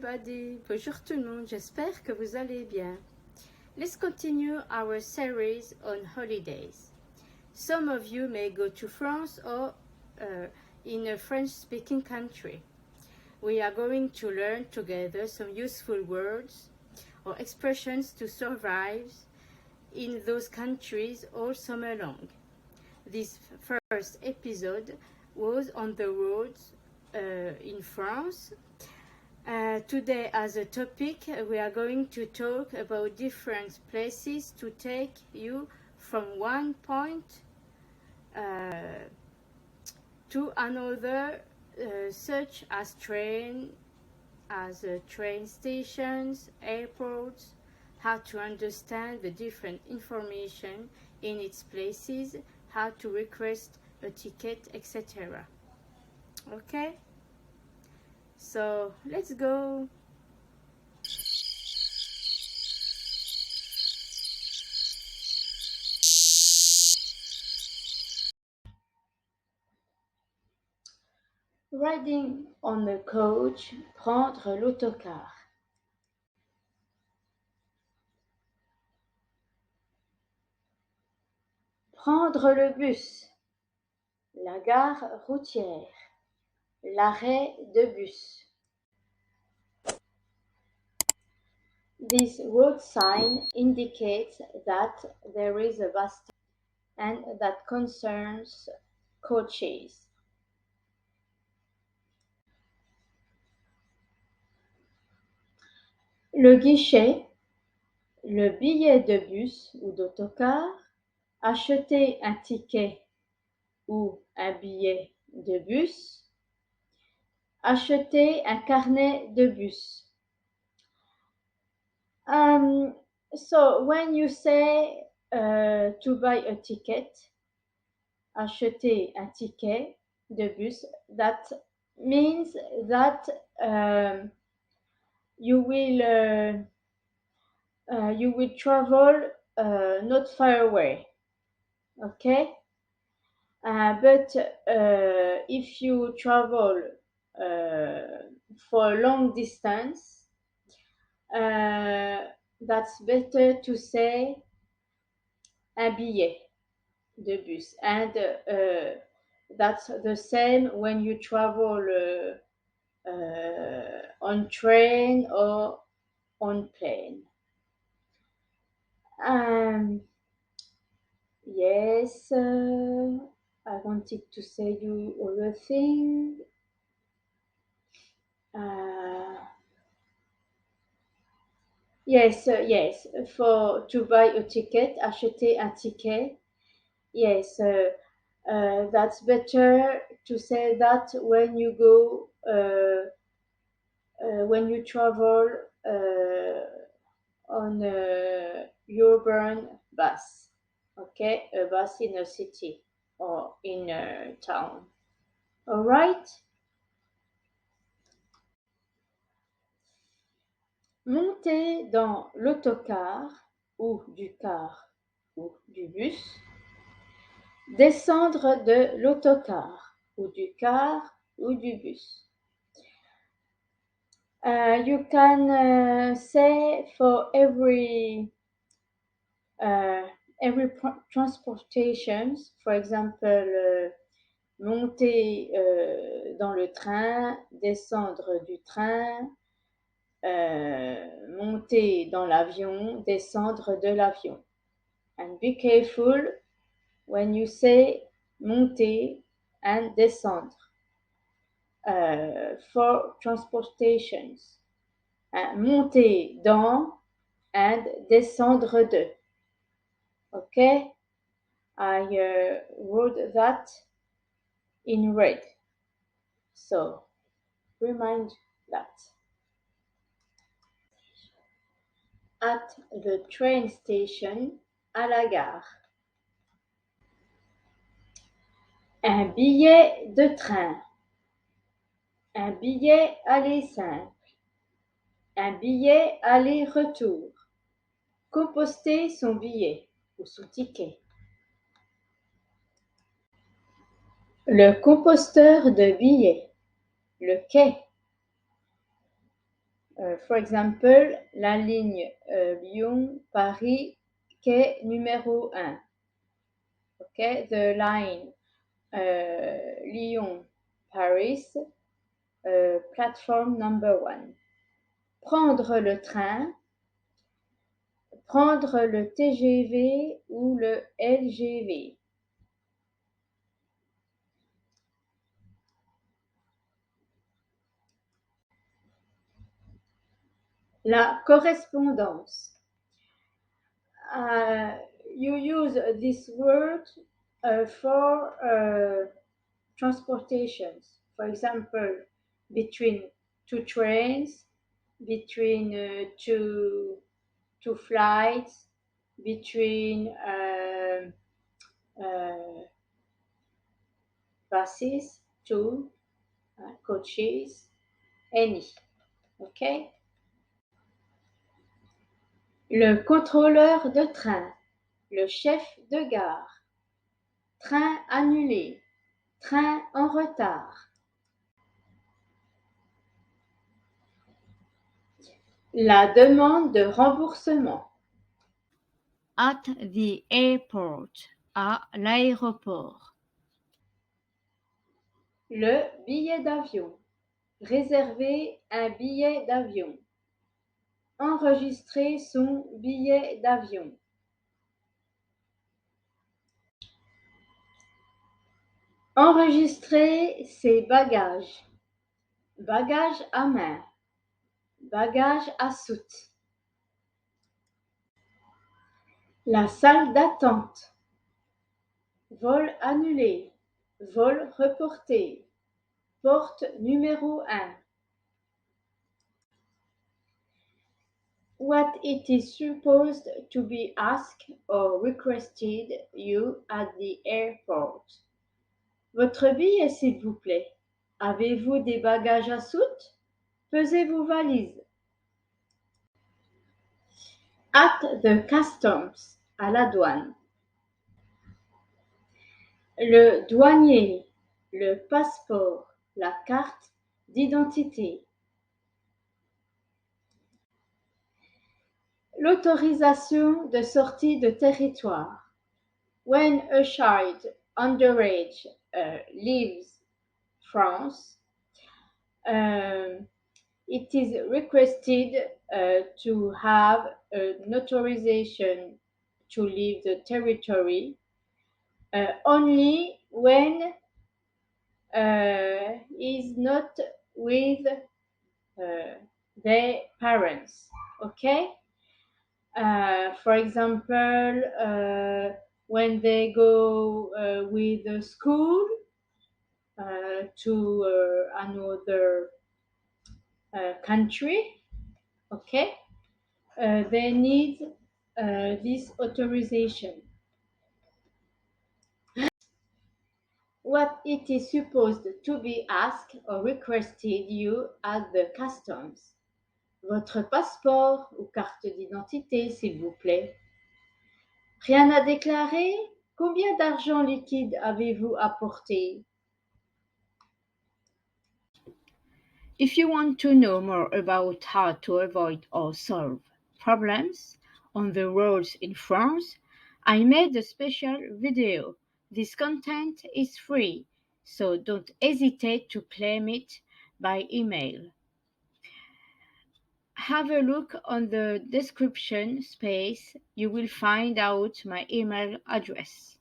everybody. Bonjour tout le monde. J'espère que vous allez bien. Let's continue our series on holidays. Some of you may go to France or in a French-speaking country. We are going to learn together some useful words or expressions to survive in those countries all summer long. This first episode was on the roads in France. Today, as a topic, we are going to talk about different places to take you from one point to another, such as train stations, airports, how to understand the different information in its places, how to request a ticket, etc. Okay? So let's go. Riding on the coach, prendre l'autocar. Prendre le bus. La gare routière. L'arrêt de bus. This road sign indicates that there is a bus stop and that concerns coaches. Le guichet, le billet de bus ou d'autocar, acheter un ticket ou un billet de bus, acheter un carnet de bus. So when you say to buy a ticket, acheter un ticket de bus, that means that you will travel not far away, okay? But if you travel for a long distance, that's better to say un billet de bus, and that's the same when you travel on train or on plane. Yes, I wanted to say you other thing. Yes, for to buy a ticket, acheter un ticket. Yes, that's better to say that when you go, when you travel on a urban bus, okay, a bus in a city or in a town. All right. Monter dans l'autocar ou du car ou du bus. Descendre de l'autocar ou du car ou du bus. You can say for every transportation, for example, monter dans le train, descendre du train, monter dans l'avion, descendre de l'avion. And be careful when you say monter and descendre for transportations. Monter dans and descendre de. Okay? I wrote that in red. So, remind that. At the train station, à la gare. Un billet de train. Un billet aller simple. Un billet aller-retour. Composter son billet ou son ticket. Le composteur de billets. Le quai. For example, la ligne Lyon-Paris, quai numéro 1. Okay, the line Lyon-Paris, platform number 1. Prendre le train, prendre le TGV ou le LGV. La correspondance. You use this word for transportations. For example, between two trains, between two flights, between buses, two coaches, any. Okay? Le contrôleur de train, le chef de gare, train annulé, train en retard. La demande de remboursement. At the airport, à l'aéroport. Le billet d'avion. Réserver un billet d'avion. Enregistrer son billet d'avion. Enregistrer ses bagages. Bagages à main. Bagages à soute. La salle d'attente. Vol annulé. Vol reporté. Porte numéro 1. What it is supposed to be asked or requested you at the airport. Votre billet, s'il vous plaît. Avez-vous des bagages à soute? Pesez vos valises. At the customs, à la douane. Le douanier, le passeport, la carte d'identité. L'autorisation de sortie de territoire. When a child underage leaves France, it is requested to have an authorization to leave the territory only when is not with their parents. Okay? For example, when they go with the school to another country, okay, they need this authorization. What it is supposed to be asked or requested you at the customs. Votre passeport ou carte d'identité, s'il vous plaît. Rien à déclarer? Combien d'argent liquide avez-vous apporté? If you want to know more about how to avoid or solve problems on the roads in France, I made a special video. This content is free, so don't hesitate to claim it by email. Have a look on the description space. You will find out my email address.